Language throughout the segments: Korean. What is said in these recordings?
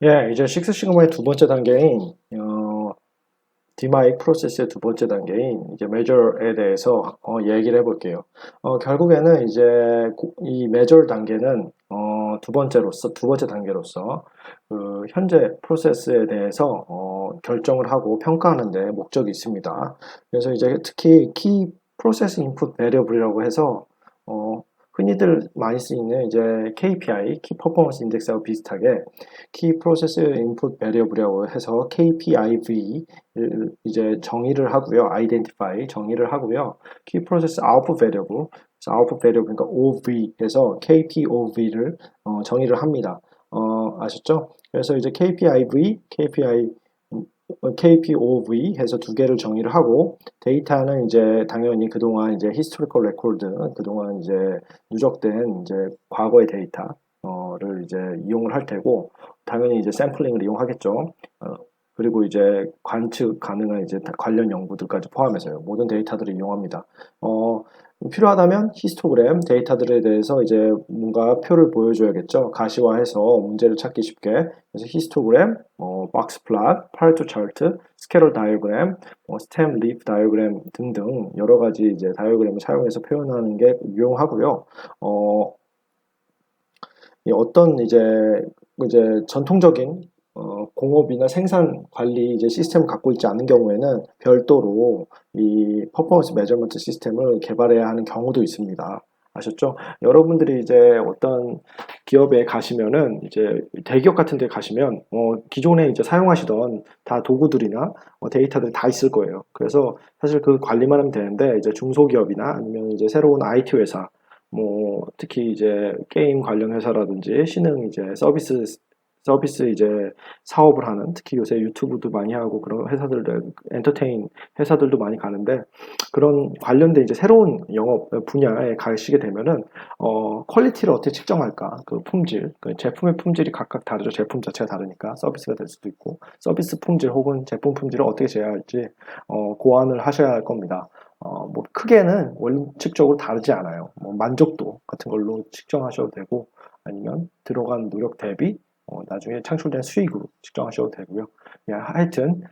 예, 이제 식스 시그마의 두 번째 단계인 디마이 프로세스의 두 번째 단계인 이제 measure에 대해서 얘기를 해볼게요. 결국에는 이제 이 measure 단계는 두 번째 단계로서 그 현재 프로세스에 대해서 결정을 하고 평가하는 데 목적이 있습니다. 그래서 이제 특히 키 프로세스 인풋 베리어블이라고 해서 어, 흔히들 많이 쓰이는 이제 KPI, 키 퍼포먼스 인덱스하고 비슷하게 키 프로세스 인풋 베리어블이라고 해서 KPIV를 이제 정의를 하고요. identify 정의를 하고요. 키 프로세스 아웃풋 베리어블, 아웃풋 베리어블 그러니까 OV에서 KPOV를 정의를 합니다. 아셨죠? 그래서 이제 KPOV 해서 두 개를 정의를 하고 데이터는 이제 당연히 그동안 이제 historical record 그동안 이제 누적된 이제 과거의 데이터를 이제 이용을 할 테고 당연히 이제 샘플링을 이용하겠죠. 그리고 이제 관측 가능한 이제 관련 연구들까지 포함해서요. 모든 데이터들을 이용합니다. 어, 필요하다면 히스토그램 데이터들에 대해서 이제 뭔가 표를 보여줘야겠죠. 가시화해서 문제를 찾기 쉽게. 그래서 히스토그램, 박스 플랫, 파레토 차트, 스캐럴 다이어그램, 스템 리프 다이어그램 등등 여러 가지 이제 다이어그램을 사용해서 표현하는 게 유용하고요. 어, 어떤 이제 전통적인 공업이나 생산 관리 이제 시스템을 갖고 있지 않은 경우에는 별도로 이 퍼포먼스 매저먼트 시스템을 개발해야 하는 경우도 있습니다. 아셨죠? 여러분들이 이제 어떤 기업에 가시면은 이제 대기업 같은 데 가시면 기존에 이제 사용하시던 다 도구들이나 데이터들이 다 있을 거예요. 그래서 사실 그 관리만 하면 되는데 이제 중소기업이나 아니면 이제 새로운 IT 회사 뭐 특히 이제 게임 관련 회사라든지 신흥 이제 서비스 이제 사업을 하는 특히 요새 유튜브도 많이 하고 그런 회사들도 엔터테인 회사들도 많이 가는데 그런 관련된 이제 새로운 영업 분야에 가시게 되면은 퀄리티를 어떻게 측정할까 그 품질 그 제품의 품질이 각각 다르죠. 제품 자체가 다르니까 서비스가 될 수도 있고 서비스 품질 혹은 제품 품질을 어떻게 제어할지 고안을 하셔야 할 겁니다. 뭐 크게는 원칙적으로 다르지 않아요. 뭐 만족도 같은 걸로 측정하셔도 되고 아니면 들어간 노력 대비 나중에 창출된 수익으로 측정하셔도 되고요. 예, 하여튼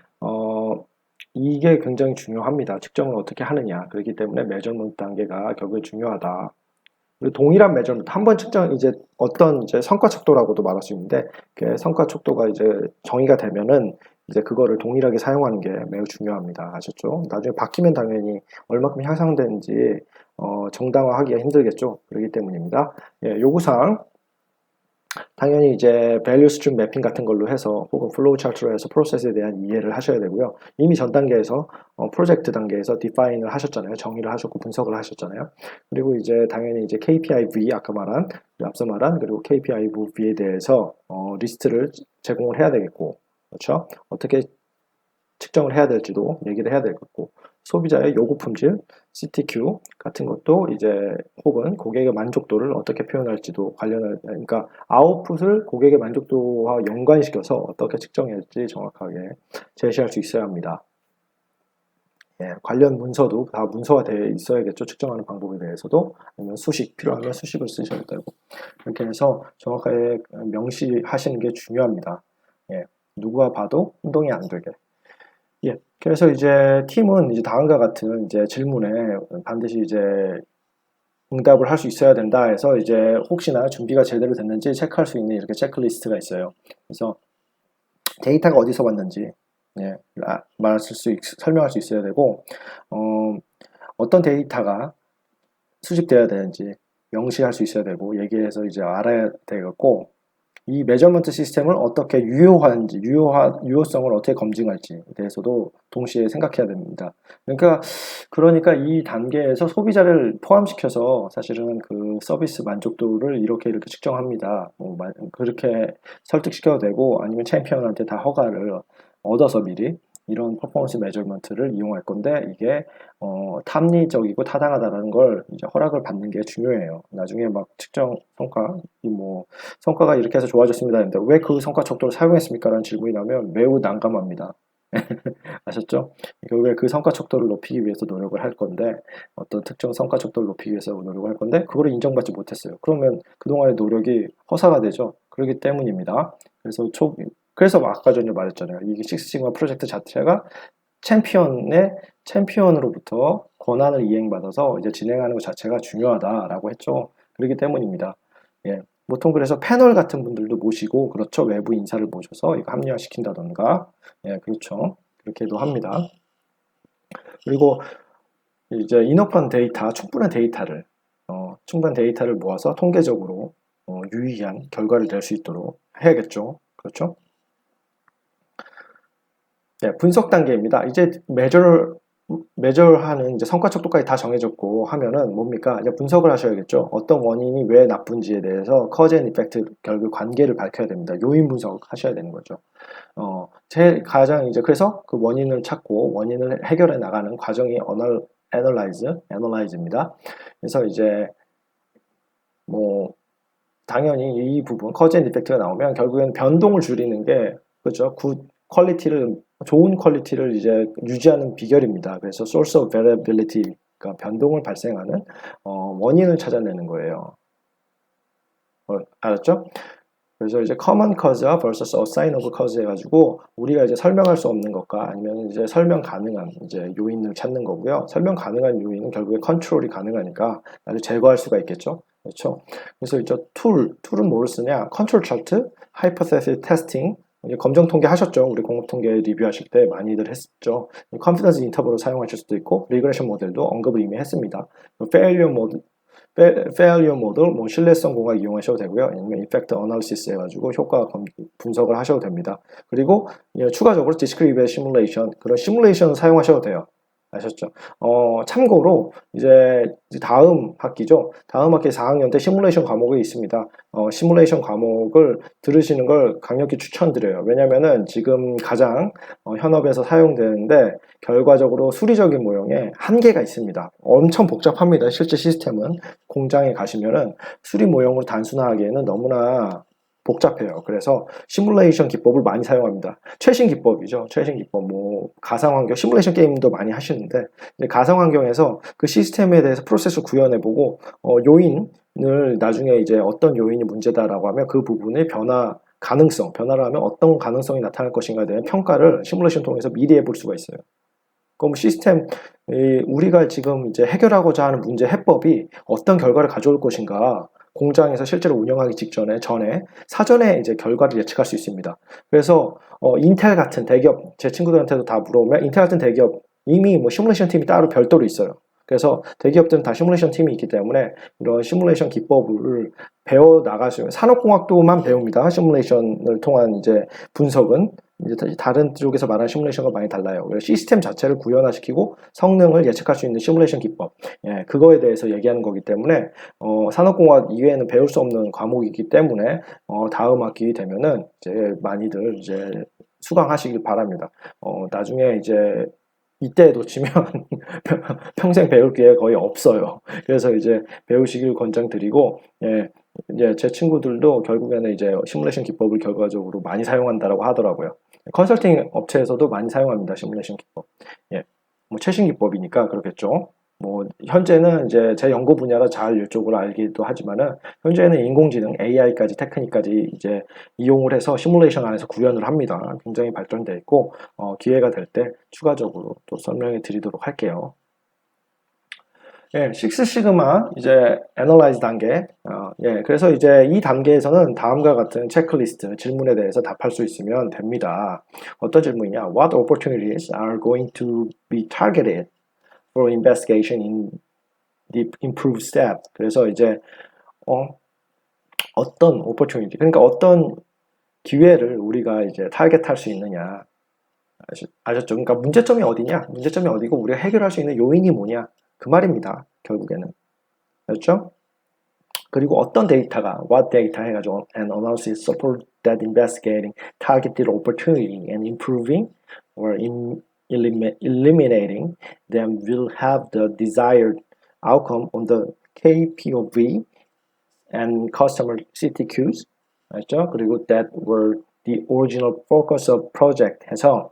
이게 굉장히 중요합니다. 측정을 어떻게 하느냐. 그렇기 때문에 매저먼트 단계가 결국에 중요하다. 그리고 동일한 매저먼트 한 번 측정 이제 어떤 이제 성과 척도라고도 말할 수 있는데 그 성과 척도가 이제 정의가 되면은 이제 그거를 동일하게 사용하는 게 매우 중요합니다. 아셨죠? 나중에 바뀌면 당연히 얼마큼 향상되는지 정당화하기가 힘들겠죠. 그렇기 때문입니다. 예, 요구사항 당연히 이제 밸류 스트림 매핑 같은 걸로 해서 혹은 플로우 차트로 해서 프로세스에 대한 이해를 하셔야 되고요. 이미 전 단계에서 프로젝트 단계에서 디파인을 하셨잖아요. 정의를 하셨고 분석을 하셨잖아요. 그리고 이제 당연히 이제 KPI-V 아까 말한 앞서 말한 그리고 KPI-V에 대해서 리스트를 제공을 해야 되겠고 그렇죠? 어떻게 측정을 해야 될지도 얘기를 해야 되겠고 소비자의 요구 품질, CTQ 같은 것도 이제 혹은 고객의 만족도를 어떻게 표현할지도 그러니까 아웃풋을 고객의 만족도와 연관시켜서 어떻게 측정해야 할지 정확하게 제시할 수 있어야 합니다. 예, 관련 문서도 다 문서화되어 있어야겠죠. 측정하는 방법에 대해서도 아니면 수식 필요하면 수식을 쓰셔도 되고 이렇게 해서 정확하게 명시하시는 게 중요합니다. 예, 누구와 봐도 혼동이 안 되게. 예. 그래서 이제 팀은 이제 다음과 같은 이제 질문에 반드시 이제 응답을 할 수 있어야 된다 해서 이제 혹시나 준비가 제대로 됐는지 체크할 수 있는 이렇게 체크리스트가 있어요. 그래서 데이터가 어디서 왔는지 예, 설명할 수 있어야 되고 어떤 데이터가 수집되어야 되는지 명시할 수 있어야 되고 얘기해서 이제 알아야 되겠고 이 매저먼트 시스템을 어떻게 유효성을 어떻게 검증할지에 대해서도 동시에 생각해야 됩니다. 그러니까 이 단계에서 소비자를 포함시켜서 사실은 그 서비스 만족도를 이렇게 측정합니다. 그렇게 설득시켜도 되고 아니면 챔피언한테 다 허가를 얻어서 미리 이런 퍼포먼스 매저먼트를 이용할 건데 이게 탐리적이고 타당하다라는 걸 이제 허락을 받는 게 중요해요. 나중에 막 측정 성과가 이렇게 해서 좋아졌습니다 했는데 왜 그 성과 척도를 사용했습니까? 라는 질문이 나면 매우 난감합니다. 아셨죠? 결국에 그 성과 척도를 높이기 위해서 노력을 할 건데 어떤 특정 성과 척도를 높이기 위해서 노력을 할 건데 그거를 인정받지 못했어요. 그러면 그동안의 노력이 허사가 되죠. 그렇기 때문입니다. 그래서 그래서 아까 전에 말했잖아요. 이게 식스시그마 프로젝트 자체가 챔피언으로부터 권한을 이행받아서 이제 진행하는 것 자체가 중요하다라고 했죠. 그렇기 때문입니다. 예. 보통 그래서 패널 같은 분들도 모시고, 그렇죠. 외부 인사를 모셔서 이거 합리화시킨다던가, 예, 그렇죠. 그렇게도 합니다. 그리고 이제 인업한 데이터, 충분한 데이터를 모아서 통계적으로 유의한 결과를 낼 수 있도록 해야겠죠. 그렇죠? 네, 분석 단계입니다. 이제 매저하는 이제 성과 척도까지 다 정해졌고 하면은 뭡니까? 이제 분석을 하셔야겠죠. 어떤 원인이 왜 나쁜지에 대해서 커즈 앤 이펙트 결국 관계를 밝혀야 됩니다. 요인 분석하셔야 되는 거죠. 제일 가장 이제 그래서 그 원인을 찾고 원인을 해결해 나가는 과정이 애널라이즈입니다. 그래서 이제 뭐 당연히 이 부분 커즈 앤 이펙트가 나오면 결국엔 변동을 줄이는 게 그죠? 좋은 퀄리티를 이제 유지하는 비결입니다. 그래서 source of variability, 그러니까 변동을 발생하는 원인을 찾아내는 거예요. 알았죠? 그래서 이제 common cause와 versus assignable cause 해가지고 우리가 이제 설명할 수 없는 것과 아니면 이제 설명 가능한 이제 요인을 찾는 거고요. 설명 가능한 요인은 결국에 컨트롤이 가능하니까 나를 제거할 수가 있겠죠. 그렇죠? 그래서 이제 툴은 뭐를 쓰냐? 컨트롤 차트, 하이포테시스 테스팅, 검정 통계 하셨죠? 우리 공업 통계 리뷰하실 때 많이들 했죠. 컨피던스 인터벌을 사용하실 수도 있고, 리그레션 모델도 언급을 이미 했습니다. 페일리어 모델, 뭐 신뢰성 공학 이용하셔도 되고요. 아니면 이펙트 어널리시스 해가지고 효과 분석을 하셔도 됩니다. 그리고 추가적으로 디스크리트 시뮬레이션, 그런 시뮬레이션 사용하셔도 돼요. 아셨죠? 참고로 이제 다음 학기죠. 다음 학기 4학년 때 시뮬레이션 과목이 있습니다. 시뮬레이션 과목을 들으시는 걸 강력히 추천드려요. 왜냐면은 지금 가장 현업에서 사용되는데 결과적으로 수리적인 모형에 한계가 있습니다. 엄청 복잡합니다. 실제 시스템은 공장에 가시면은 수리 모형으로 단순화하기에는 너무나 복잡해요. 그래서 시뮬레이션 기법을 많이 사용합니다. 최신 기법이죠. 최신 기법. 뭐 가상 환경 시뮬레이션 게임도 많이 하시는데 가상 환경에서 그 시스템에 대해서 프로세스 구현해보고 요인을 나중에 이제 어떤 요인이 문제다라고 하면 그 부분의 변화를 하면 어떤 가능성이 나타날 것인가에 대한 평가를 시뮬레이션 통해서 미리 해볼 수가 있어요. 그럼 시스템 우리가 지금 이제 해결하고자 하는 문제 해법이 어떤 결과를 가져올 것인가 공장에서 실제로 운영하기 전에 사전에 이제 결과를 예측할 수 있습니다. 그래서 인텔 같은 대기업 제 친구들한테도 다 물어보면 인텔 같은 대기업 이미 뭐 시뮬레이션 팀이 따로 별도로 있어요. 그래서 대기업들은 다 시뮬레이션 팀이 있기 때문에 이런 시뮬레이션 기법을 배워 나가시면 산업공학도만 배웁니다. 시뮬레이션을 통한 이제 분석은 이제 다른 쪽에서 말하는 시뮬레이션과 많이 달라요. 그래서 시스템 자체를 구현화시키고 성능을 예측할 수 있는 시뮬레이션 기법, 그거에 대해서 얘기하는 거기 때문에 산업공학 이외에는 배울 수 없는 과목이기 때문에 다음 학기 되면은 이제 많이들 이제 수강하시길 바랍니다. 나중에 이제 이때 놓치면 평생 배울 기회 거의 없어요. 그래서 이제 배우시길 권장드리고, 이제 제 친구들도 결국에는 이제 시뮬레이션 기법을 결과적으로 많이 사용한다라고 하더라고요. 컨설팅 업체에서도 많이 사용합니다. 시뮬레이션 기법. 뭐 최신 기법이니까 그렇겠죠. 뭐 현재는 이제 제 연구 분야라 잘 이쪽으로 알기도 하지만은 현재는 인공지능 AI까지 테크닉까지 이제 이용을 해서 시뮬레이션 안에서 구현을 합니다. 굉장히 발전되어 있고 기회가 될 때 추가적으로 또 설명해 드리도록 할게요. 식스 시그마 이제 애널라이즈 단계. 그래서 이제 이 단계에서는 다음과 같은 체크리스트 질문에 대해서 답할 수 있으면 됩니다. 어떤 질문이냐? What opportunities are going to be targeted for investigation in the improved step? 그래서 이제 어떤 opportunity, 그러니까 어떤 기회를 우리가 이제 타겟할 수 있느냐? 아셨죠? 그러니까 문제점이 어디냐? 문제점이 어디고 우리가 해결할 수 있는 요인이 뭐냐? 그 말입니다. 결국에는. 그렇죠? 그리고 어떤 데이터가 what data 해가지고 an analysis support that investigating targeted opportunity and improving or eliminating them will have the desired outcome on the KPOV and customer CTQs. 맞죠? 그리고 that were the original focus of project 해서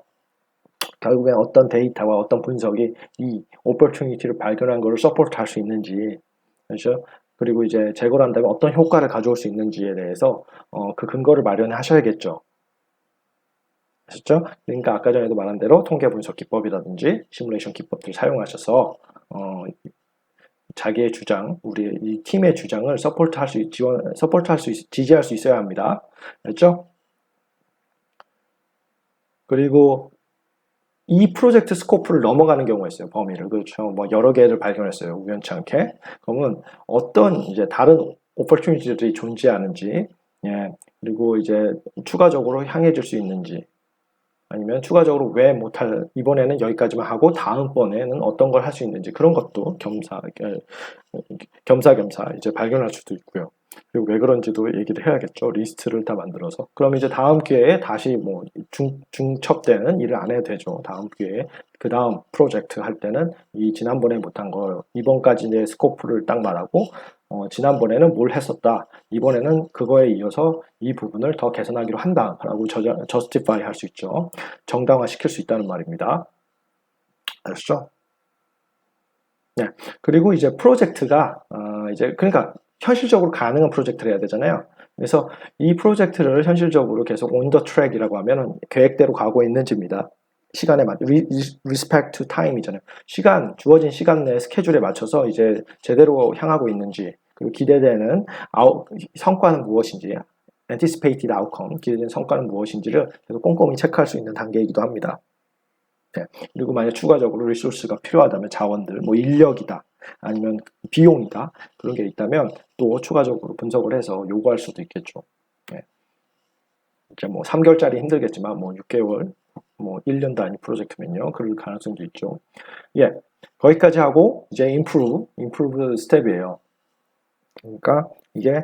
결국엔 어떤 데이터와 어떤 분석이 이 opportunity를 발견한 것을 서포트할 수 있는지, 그렇죠? 그리고 이제 제거를 한다면 어떤 효과를 가져올 수 있는지에 대해서 그 근거를 마련하셔야겠죠. 아셨죠? 그러니까 아까 전에도 말한 대로 통계 분석 기법이라든지 시뮬레이션 기법들을 사용하셔서 자기의 주장, 우리 이 팀의 주장을 서포트할 수 지지할 수 있어야 합니다. 알죠? 그리고 이 프로젝트 스코프를 넘어가는 경우가 있어요. 범위를. 그렇죠. 뭐 여러 개를 발견했어요. 우연치 않게. 그러면 어떤 이제 다른 오퍼튜니티들이 존재하는지, 예. 그리고 이제 추가적으로 향해질 수 있는지, 아니면 추가적으로 왜 못할, 이번에는 여기까지만 하고 다음번에는 어떤 걸 할 수 있는지 그런 것도 겸사겸사 이제 발견할 수도 있고요. 그리고 왜 그런지도 얘기를 해야겠죠. 리스트를 다 만들어서. 그럼 이제 다음 기회에 다시 뭐 중첩 때는 일을 안 해도 되죠. 다음 기회에. 그 다음 프로젝트 할 때는 이 지난번에 못한 걸 이번까지 이제 스코프를 딱 말하고 지난번에는 뭘 했었다. 이번에는 그거에 이어서 이 부분을 더 개선하기로 한다라고 저스티파이 할 수 있죠. 정당화 시킬 수 있다는 말입니다. 아셨죠? 네. 그리고 이제 프로젝트가 이제 그러니까 현실적으로 가능한 프로젝트를 해야 되잖아요. 그래서 이 프로젝트를 현실적으로 계속 on the track이라고 하면은 계획대로 가고 있는지입니다. 시간에 맞 respect to time이잖아요. 주어진 시간 내 스케줄에 맞춰서 이제 제대로 향하고 있는지, 그리고 기대되는 성과는 무엇인지, anticipated outcome, 기대되는 성과는 무엇인지를 계속 꼼꼼히 체크할 수 있는 단계이기도 합니다. 네. 그리고 만약 추가적으로 리소스가 필요하다면 자원들, 뭐 인력이다, 아니면 비용이다, 그런 게 있다면 또 추가적으로 분석을 해서 요구할 수도 있겠죠. 네. 이제 뭐 3개월짜리 힘들겠지만 뭐 6개월, 뭐 1년 단위 프로젝트면요. 그럴 가능성도 있죠. 예. 거기까지 하고 이제 improve 스텝이에요. 그러니까 이게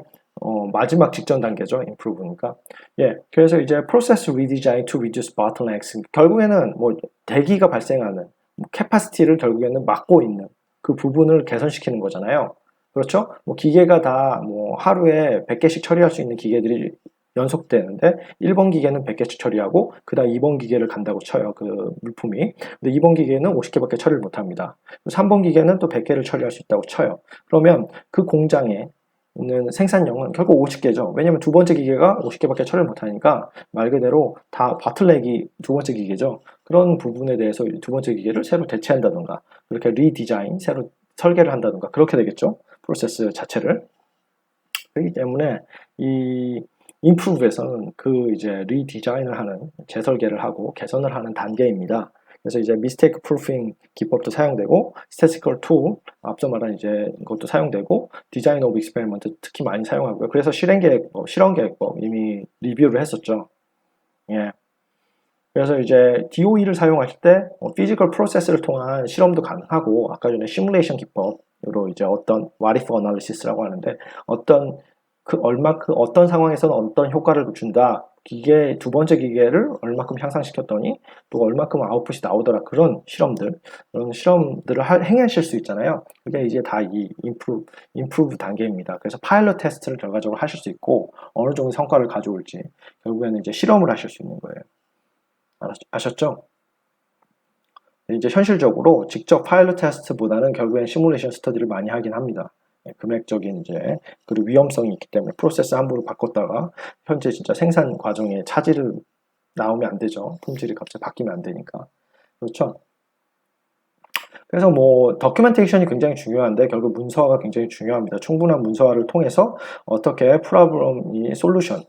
마지막 직전 단계죠. improve니까. 예. 그래서 이제 process redesign to reduce bottlenecks. 결국에는 뭐 대기가 발생하는 캐파시티를 결국에는 막고 있는 그 부분을 개선시키는 거잖아요. 그렇죠? 뭐 기계가 다 뭐 하루에 100개씩 처리할 수 있는 기계들이 연속되는데 1번 기계는 100개씩 처리하고 그다음 2번 기계를 간다고 쳐요. 그 물품이. 근데 2번 기계는 50개밖에 처리를 못 합니다. 3번 기계는 또 100개를 처리할 수 있다고 쳐요. 그러면 그 공장에 있는 생산량은 결국 50개죠. 왜냐면 두 번째 기계가 50개밖에 처리를 못하니까 말 그대로 다 바틀렉이 두 번째 기계죠. 그런 부분에 대해서 두 번째 기계를 새로 대체한다던가 그렇게 리디자인, 새로 설계를 한다던가 그렇게 되겠죠. 프로세스 자체를. 그렇기 때문에 이 improve에서는 그 이제 리디자인을 하는, 재설계를 하고 개선을 하는 단계입니다. 그래서 이제 mistake proofing 기법도 사용되고 statistical tool 앞서 말한 이제 이것도 사용되고 design of experiment 특히 많이 사용하고요. 그래서 실험 계획법 이미 리뷰를 했었죠. 예. 그래서 이제 DOE를 사용하실 때 physical process를 통한 실험도 가능하고 아까 전에 시뮬레이션 기법으로 이제 어떤 what if analysis라고 하는데 얼마큼 어떤 상황에서는 어떤 효과를 준다. 두 번째 기계를 얼마큼 향상시켰더니 또 얼마큼 아웃풋이 나오더라. 그런 실험들을 행하실 수 있잖아요. 그게 이제 다 이 improve 단계입니다. 그래서 파일럿 테스트를 결과적으로 하실 수 있고 어느 정도 성과를 가져올지 결국에는 이제 실험을 하실 수 있는 거예요. 아셨죠? 이제 현실적으로 직접 파일럿 테스트보다는 결국엔 시뮬레이션 스터디를 많이 하긴 합니다. 금액적인 이제 그리고 위험성이 있기 때문에 프로세스 함부로 바꿨다가 현재 진짜 생산 과정에 차질을 나오면 안 되죠. 품질이 갑자기 바뀌면 안 되니까. 그렇죠? 그래서 뭐 더큐멘테이션이 굉장히 중요한데 결국 문서화가 굉장히 중요합니다. 충분한 문서화를 통해서 어떻게 프로블럼이 솔루션이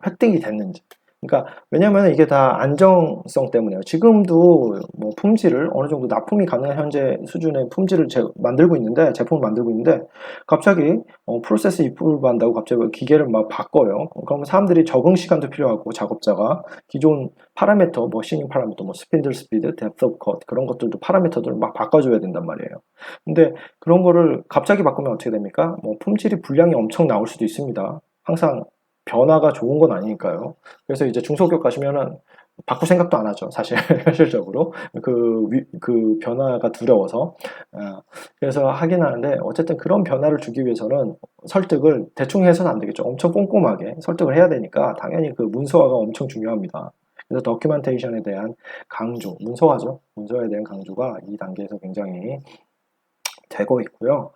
획득이 됐는지. 그러니까 왜냐하면 이게 다 안정성 때문에요. 지금도 뭐 품질을 어느 정도 납품이 가능한 현재 수준의 품질을 만들고 있는데 제품을 만들고 있는데 갑자기 프로세스 입부를 한다고 갑자기 기계를 막 바꿔요. 그러면 사람들이 적응 시간도 필요하고 작업자가 기존 파라미터, 뭐 시닝 파라미터, 뭐 스핀들 스피드, 뎁스 오브 컷 그런 것들도 파라미터들을 막 바꿔줘야 된단 말이에요. 근데 그런 거를 갑자기 바꾸면 어떻게 됩니까? 뭐 품질이 불량이 엄청 나올 수도 있습니다. 항상 변화가 좋은 건 아니니까요. 그래서 이제 중소기업 가시면은 바꿀 생각도 안 하죠. 사실 현실적으로 그 변화가 두려워서 그래서 하긴 하는데 어쨌든 그런 변화를 주기 위해서는 설득을 대충 해서는 안 되겠죠. 엄청 꼼꼼하게 설득을 해야 되니까 당연히 그 문서화가 엄청 중요합니다. 그래서 더큐멘테이션에 대한 강조, 문서화죠. 문서화에 대한 강조가 이 단계에서 굉장히 되고 있고요.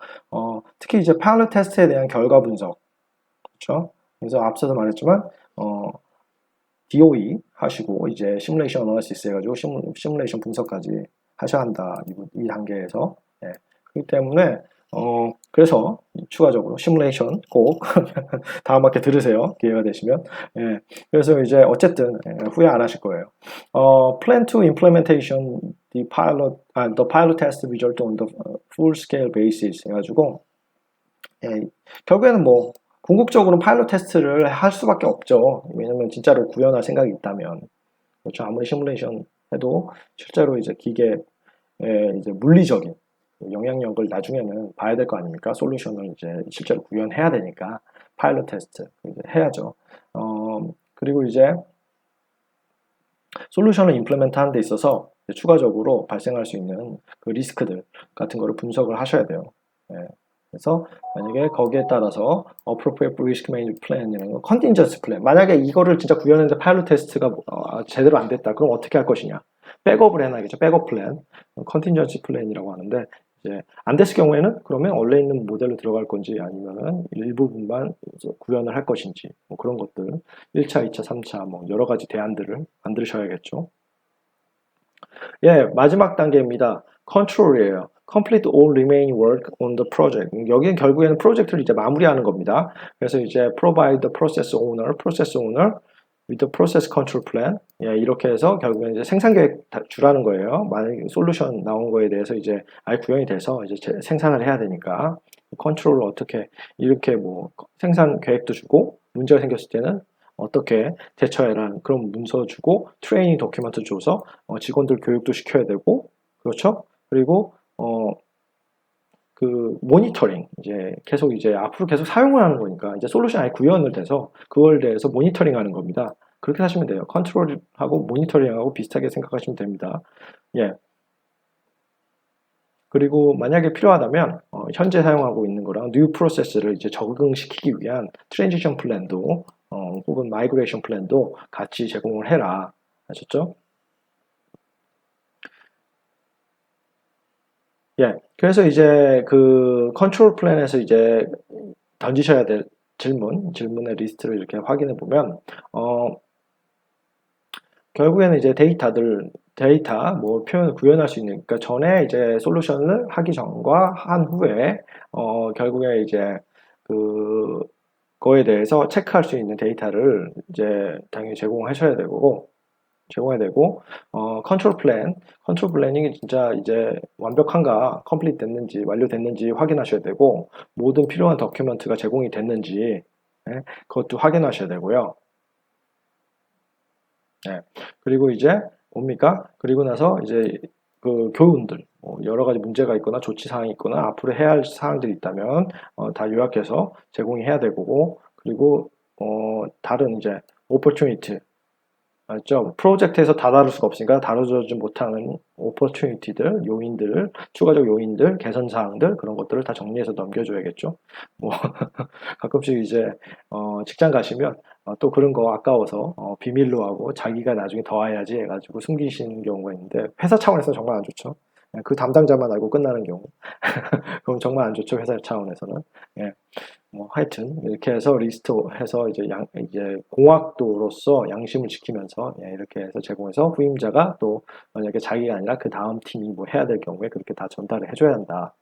특히 이제 파일럿 테스트에 대한 결과 분석, 그렇죠? 그래서 앞서도 말했지만 DOE 하시고 이제 시뮬레이션 어나리시스 해가지고 시뮬레이션 분석까지 하셔야 한다. 이 단계에서. 예. 그렇기 때문에 그래서 추가적으로 시뮬레이션 꼭 다음 학기 들으세요. 기회가 되시면. 예. 그래서 이제 어쨌든 후회 안 하실 거예요. Plan to implementation the pilot test result on the full scale basis 해가지고 예, 결국에는 뭐 궁극적으로 파일럿 테스트를 할 수밖에 없죠. 왜냐면 진짜로 구현할 생각이 있다면 그렇죠. 아무리 시뮬레이션 해도 실제로 이제 기계의 이제 물리적인 영향력을 나중에는 봐야 될 거 아닙니까? 솔루션을 이제 실제로 구현해야 되니까 파일럿 테스트 이제 해야죠. 그리고 이제 솔루션을 임플리멘트 하는 데 있어서 추가적으로 발생할 수 있는 그 리스크들 같은 거를 분석을 하셔야 돼요. 예. 그래서 만약에 거기에 따라서 appropriate risk management plan이라는 거, contingency plan. 만약에 이거를 진짜 구현했는데 파일럿 테스트가 제대로 안 됐다. 그럼 어떻게 할 것이냐? 백업을 해놔야겠죠. 백업 플랜. contingency plan이라고 하는데 이제 안 됐을 경우에는 그러면 원래 있는 모델로 들어갈 건지 아니면은 일부분만 구현을 할 것인지 뭐 그런 것들 1차, 2차, 3차 뭐 여러 가지 대안들을 만드셔야겠죠. 예, 마지막 단계입니다. 컨트롤이에요. Complete all remaining work on the project. 여기는 결국에는 프로젝트를 이제 마무리하는 겁니다. 그래서 이제 provide the process owner with the process control plan. 예, 이렇게 해서 결국엔 이제 생산 계획 주라는 거예요. 만약에 솔루션 나온 거에 대해서 이제 아예 구현이 돼서 이제 생산을 해야 되니까 컨트롤을 어떻게 이렇게 뭐 생산 계획도 주고 문제가 생겼을 때는 어떻게 대처해라는 그런 문서 주고 트레이닝 도큐멘트 줘서 직원들 교육도 시켜야 되고 그렇죠? 그리고 그 모니터링 이제 계속 이제 앞으로 계속 사용을 하는 거니까 이제 솔루션 아예 구현을 돼서 그걸 대해서 모니터링 하는 겁니다. 그렇게 하시면 돼요. 컨트롤하고 모니터링하고 비슷하게 생각하시면 됩니다. 예. 그리고 만약에 필요하다면 현재 사용하고 있는 거랑 뉴 프로세스를 이제 적응시키기 위한 트랜지션 플랜도 혹은 마이그레이션 플랜도 같이 제공을 해라. 아셨죠? 예. 그래서 이제 그 컨트롤 플랜에서 이제 던지셔야 될 질문의 리스트를 이렇게 확인해 보면 결국에는 이제 데이터 뭐 표현을 구현할 수 있는 그러니까 전에 이제 솔루션을 하기 전과 한 후에 결국에 이제 그 거에 대해서 체크할 수 있는 데이터를 이제 당연히 제공해야 되고 컨트롤 플래닝이 진짜 이제 완벽한가 컴플리트 됐는지 완료됐는지 확인하셔야 되고 모든 필요한 도큐멘트가 제공이 됐는지 예, 그것도 확인하셔야 되고요. 예, 그리고 이제 뭡니까? 그리고 나서 이제 그 교훈들 여러 가지 문제가 있거나 조치 사항이 있거나 앞으로 해야 할 사항들이 있다면 다 요약해서 제공이 해야 되고 그리고 다른 이제 오퍼튜니티 맞죠? 프로젝트에서 다 다룰 수가 없으니까 다뤄주지 못하는 오퍼튜니티들, 요인들, 추가적 요인들, 개선 사항들 그런 것들을 다 정리해서 넘겨줘야겠죠. 뭐 가끔씩 이제 직장 가시면 또 그런 거 아까워서 비밀로 하고 자기가 나중에 더 해야지 해가지고 숨기시는 경우가 있는데 회사 차원에서 정말 안 좋죠. 그 담당자만 알고 끝나는 경우. 그럼 정말 안 좋죠 회사 차원에서는. 예. 뭐 하여튼 이렇게 해서 리스트해서 이제 공학도로서 양심을 지키면서 예, 이렇게 해서 제공해서 후임자가 또 만약에 자기가 아니라 그 다음 팀이 뭐 해야 될 경우에 그렇게 다 전달을 해줘야 한다.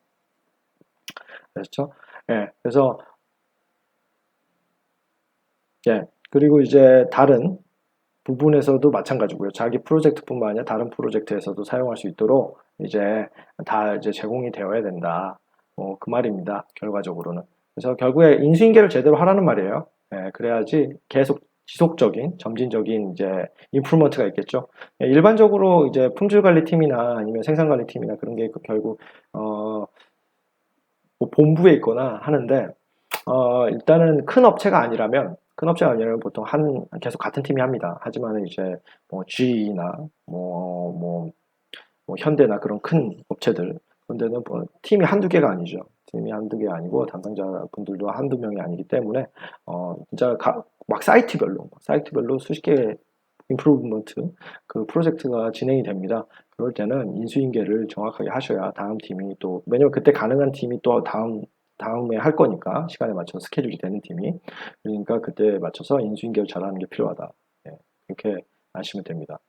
그렇죠? 예, 그래서 예, 그리고 이제 다른 부분에서도 마찬가지고요. 자기 프로젝트뿐만 아니라 다른 프로젝트에서도 사용할 수 있도록 이제 다 이제 제공이 되어야 된다. 그 말입니다. 결과적으로는. 그래서 결국에 인수인계를 제대로 하라는 말이에요. 예, 그래야지 계속 지속적인, 점진적인 이제 인프루먼트가 있겠죠. 예, 일반적으로 이제 품질관리팀이나 아니면 생산관리팀이나 그런 게 결국 뭐 본부에 있거나 하는데 일단은 큰 업체가 아니라면 보통 계속 같은 팀이 합니다. 하지만 이제 뭐 GE나 뭐 현대나 그런 큰 업체들 그런 데는 뭐 팀이 한두 개가 아니죠. 팀이 한두 개 아니고 담당자 분들도 한두 명이 아니기 때문에 진짜 막 사이트별로 수십 개의 임프루브먼트 그 프로젝트가 진행이 됩니다. 그럴 때는 인수인계를 정확하게 하셔야 다음 팀이 또 왜냐면 그때 가능한 팀이 또 다음에 할 거니까 시간에 맞춰서 스케줄이 되는 팀이 그러니까 그때 맞춰서 인수인계를 잘하는 게 필요하다. 예, 그렇게 아시면 됩니다.